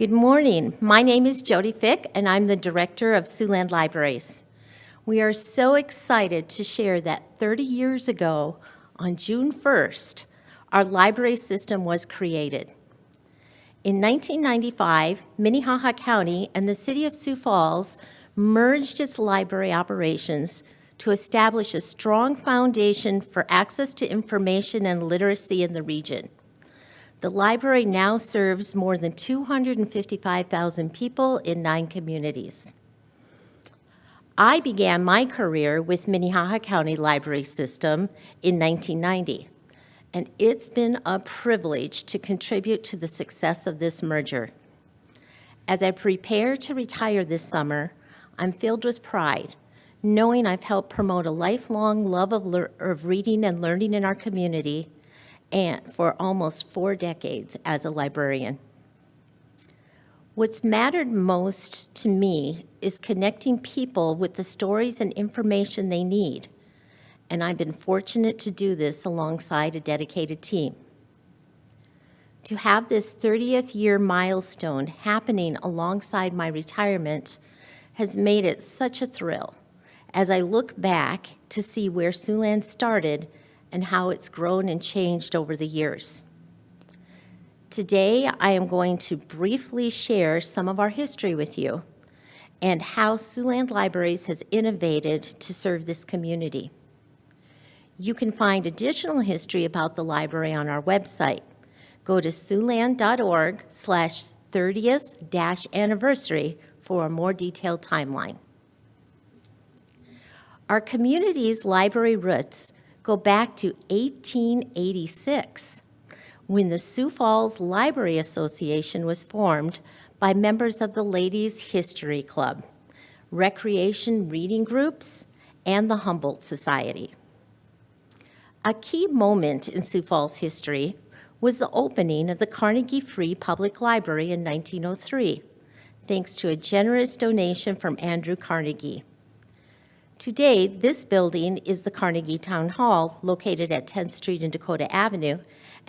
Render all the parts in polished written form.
Good morning. My name is Jody Fick, and I'm the director of Siouxland Libraries. We are so excited to share that 30 years ago, on June 1st, our library system was created. In 1995, Minnehaha County and the city of Sioux Falls merged its library operations to establish a strong foundation for access to information and literacy in the region. The library now serves more than 255,000 people in 9 communities. I began my career with Minnehaha County Library System in 1990, and it's been a privilege to contribute to the success of this merger. As I prepare to retire this summer, I'm filled with pride, knowing I've helped promote a lifelong love of reading and learning in our community, and for almost 4 decades as a librarian. What's mattered most to me is connecting people with the stories and information they need, and I've been fortunate to do this alongside a dedicated team. To have this 30th year milestone happening alongside my retirement has made it such a thrill as I look back to see where Siouxland started and how it's grown and changed over the years. Today, I am going to briefly share some of our history with you and how Siouxland Libraries has innovated to serve this community. You can find additional history about the library on our website. Go to siouxland.org/30th-anniversary for a more detailed timeline. Our community's library roots go back to 1886, when the Sioux Falls Library Association was formed by members of the Ladies' History Club, recreation reading groups, and the Humboldt Society. A key moment in Sioux Falls history was the opening of the Carnegie Free Public Library in 1903, thanks to a generous donation from Andrew Carnegie. Today, this building is the Carnegie Town Hall, located at 10th Street and Dakota Avenue,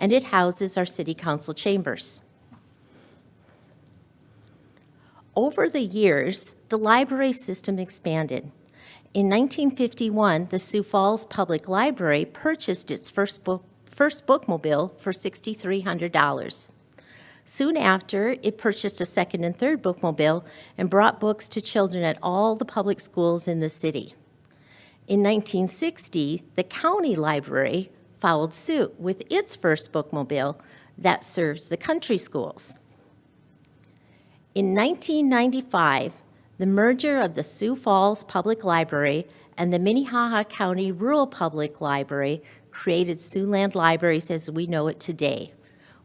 and it houses our City Council chambers. Over the years, the library system expanded. In 1951, the Sioux Falls Public Library purchased its first bookmobile for $6,300. Soon after, it purchased a second and third bookmobile and brought books to children at all the public schools in the city. In 1960, the county library followed suit with its first bookmobile that serves the country schools. In 1995, the merger of the Sioux Falls Public Library and the Minnehaha County Rural Public Library created Siouxland Libraries as we know it today,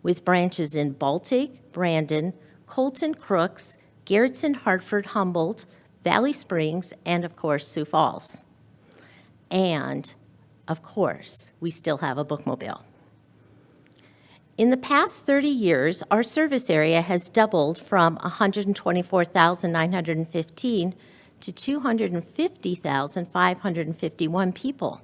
with branches in Baltic, Brandon, Colton, Crooks, Garrettson, Hartford, Humboldt, Valley Springs, and of course, Sioux Falls. And of course, we still have a bookmobile. In the past 30 years, our service area has doubled from 124,915 to 250,551 people.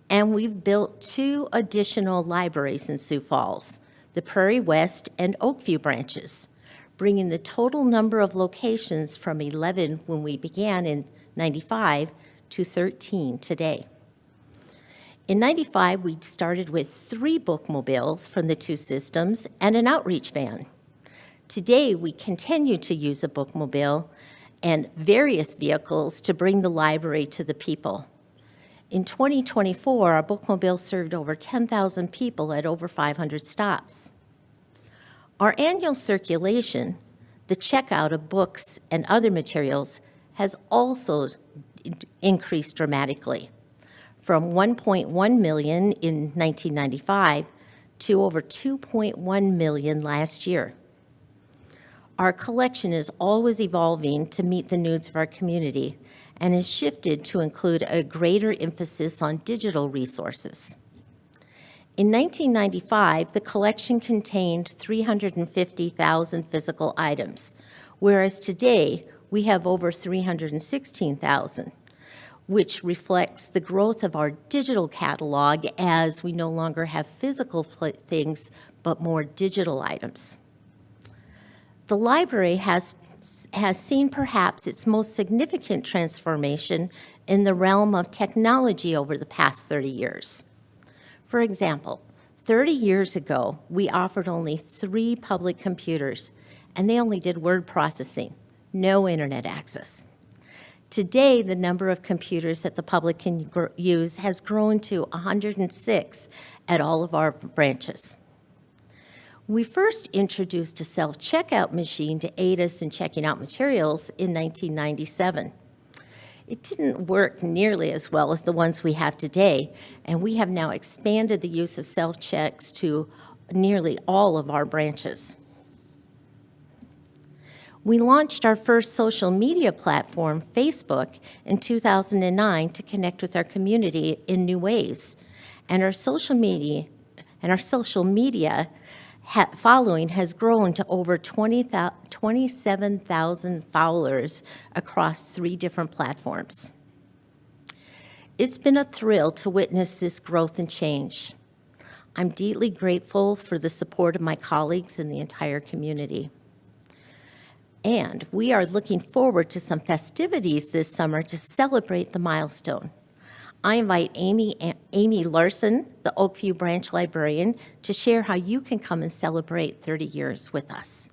And we've built 2 additional libraries in Sioux Falls, the Prairie West and Oakview branches, bringing the total number of locations from 11 when we began in '95 to 13 today. In '95, we started with 3 bookmobiles from the 2 systems and an outreach van. Today, we continue to use a bookmobile and various vehicles to bring the library to the people. In 2024, our bookmobile served over 10,000 people at over 500 stops. Our annual circulation, the checkout of books and other materials, has also increased dramatically, from 1.1 million in 1995 to over 2.1 million last year. Our collection is always evolving to meet the needs of our community and has shifted to include a greater emphasis on digital resources. In 1995, the collection contained 350,000 physical items, whereas today we have over 316,000, which reflects the growth of our digital catalog as we no longer have physical things, but more digital items. The library has seen perhaps its most significant transformation in the realm of technology over the past 30 years. For example, 30 years ago, we offered only 3 public computers, and they only did word processing, no internet access. Today, the number of computers that the public can use has grown to 106 at all of our branches. We first introduced a self-checkout machine to aid us in checking out materials in 1997. It didn't work nearly as well as the ones we have today, and we have now expanded the use of self-checks to nearly all of our branches. We launched our first social media platform, Facebook, in 2009 to connect with our community in new ways. And our social media following has grown to over 27,000 followers across 3 different platforms. It's been a thrill to witness this growth and change. I'm deeply grateful for the support of my colleagues and the entire community. And we are looking forward to some festivities this summer to celebrate the milestone. I invite Amy Larson, the Oakview Branch Librarian, to share how you can come and celebrate 30 years with us.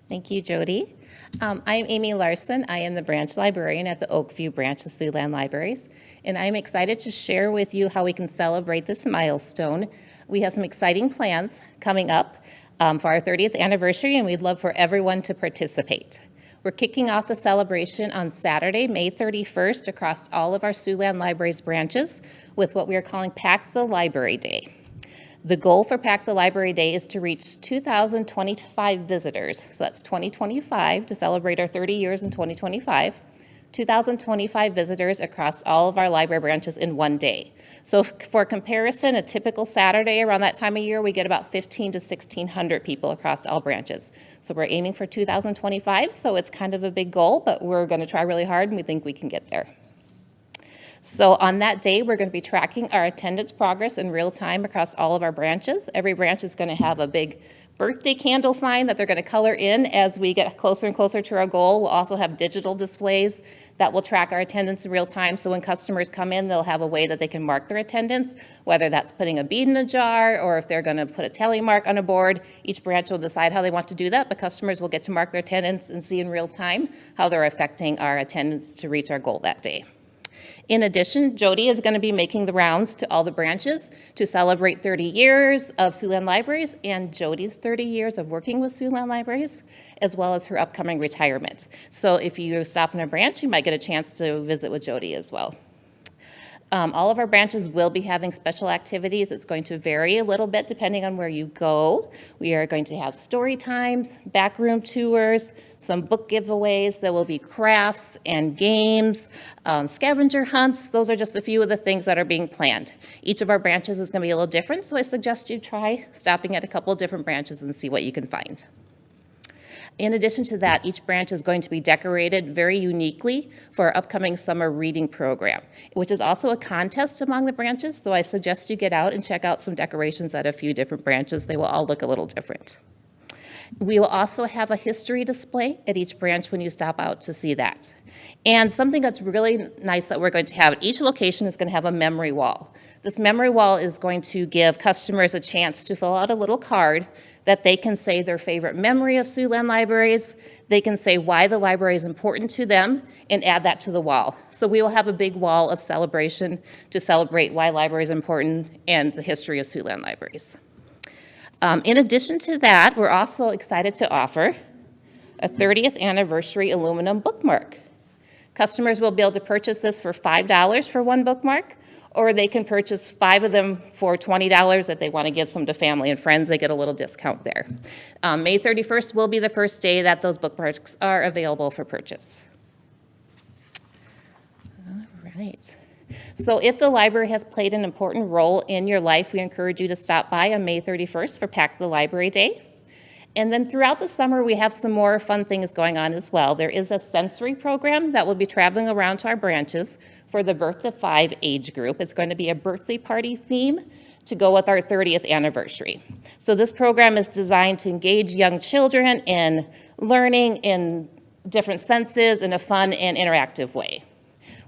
Thank you, Jody. I'm Amy Larson. I am the branch librarian at the Oakview branch of Siouxland Libraries, and I'm excited to share with you how we can celebrate this milestone. We have some exciting plans coming up for our 30th anniversary, and we'd love for everyone to participate. We're kicking off the celebration on Saturday, May 31st, across all of our Siouxland Libraries branches with what we are calling Pack the Library Day. The goal for Pack the Library Day is to reach 2,025 visitors. So that's 2025 to celebrate our 30 years in 2025. 2,025 visitors across all of our library branches in one day. So for comparison, a typical Saturday around that time of year, we get about 1,500 to 1,600 people across all branches. So we're aiming for 2,025, so it's kind of a big goal, but we're going to try really hard, and we think we can get there. So on that day, we're going to be tracking our attendance progress in real time across all of our branches. Every branch is going to have a big birthday candle sign that they're going to color in as we get closer and closer to our goal. We'll also have digital displays that will track our attendance in real time. So when customers come in, they'll have a way that they can mark their attendance, whether that's putting a bead in a jar or if they're going to put a tally mark on a board. Each branch will decide how they want to do that, but customers will get to mark their attendance and see in real time how they're affecting our attendance to reach our goal that day. In addition, Jody is going to be making the rounds to all the branches to celebrate 30 years of Siouxland Libraries and Jody's 30 years of working with Siouxland Libraries, as well as her upcoming retirement. So if you stop in a branch, you might get a chance to visit with Jody as well. All of our branches will be having special activities. It's going to vary a little bit depending on where you go. We are going to have story times, backroom tours, some book giveaways. There will be crafts and games, scavenger hunts. Those are just a few of the things that are being planned. Each of our branches is going to be a little different, so I suggest you try stopping at a couple of different branches and see what you can find. In addition to that, each branch is going to be decorated very uniquely for our upcoming summer reading program, which is also a contest among the branches, so I suggest you get out and check out some decorations at a few different branches. They will all look a little different. We will also have a history display at each branch when you stop out to see that. And something that's really nice that we're going to have at each location is going to have a memory wall. This memory wall is going to give customers a chance to fill out a little card that they can say their favorite memory of Siouxland Libraries. They can say why the library is important to them and add that to the wall. So we will have a big wall of celebration to celebrate why library is important and the history of Siouxland Libraries. In addition to that, we're also excited to offer a 30th anniversary aluminum bookmark. Customers will be able to purchase this for $5 for one bookmark, or they can purchase 5 of them for $20 if they want to give some to family and friends. They get a little discount there. May 31st will be the first day that those bookmarks are available for purchase. All right. So if the library has played an important role in your life, we encourage you to stop by on May 31st for Pack the Library Day. And then throughout the summer, we have some more fun things going on as well. There is a sensory program that will be traveling around to our branches for the birth to 5 age group. It's going to be a birthday party theme to go with our 30th anniversary. So this program is designed to engage young children in learning in different senses in a fun and interactive way.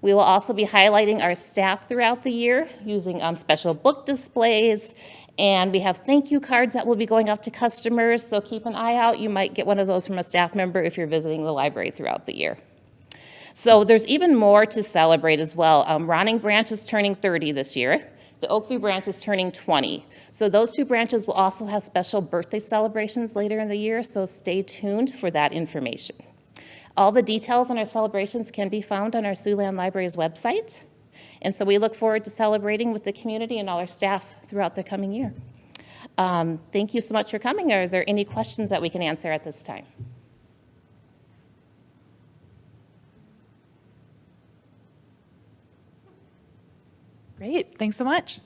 We will also be highlighting our staff throughout the year using special book displays, and we have thank you cards that will be going up to customers, so keep an eye out. You might get one of those from a staff member if you're visiting the library throughout the year. So there's even more to celebrate as well. Ronning Branch is turning 30 this year. The Oakview branch is turning 20. So those two branches will also have special birthday celebrations later in the year, so stay tuned for that information. All the details on our celebrations can be found on our Siouxland Libraries website. And so we look forward to celebrating with the community and all our staff throughout the coming year. Thank you so much for coming. Are there any questions that we can answer at this time? Great, thanks so much.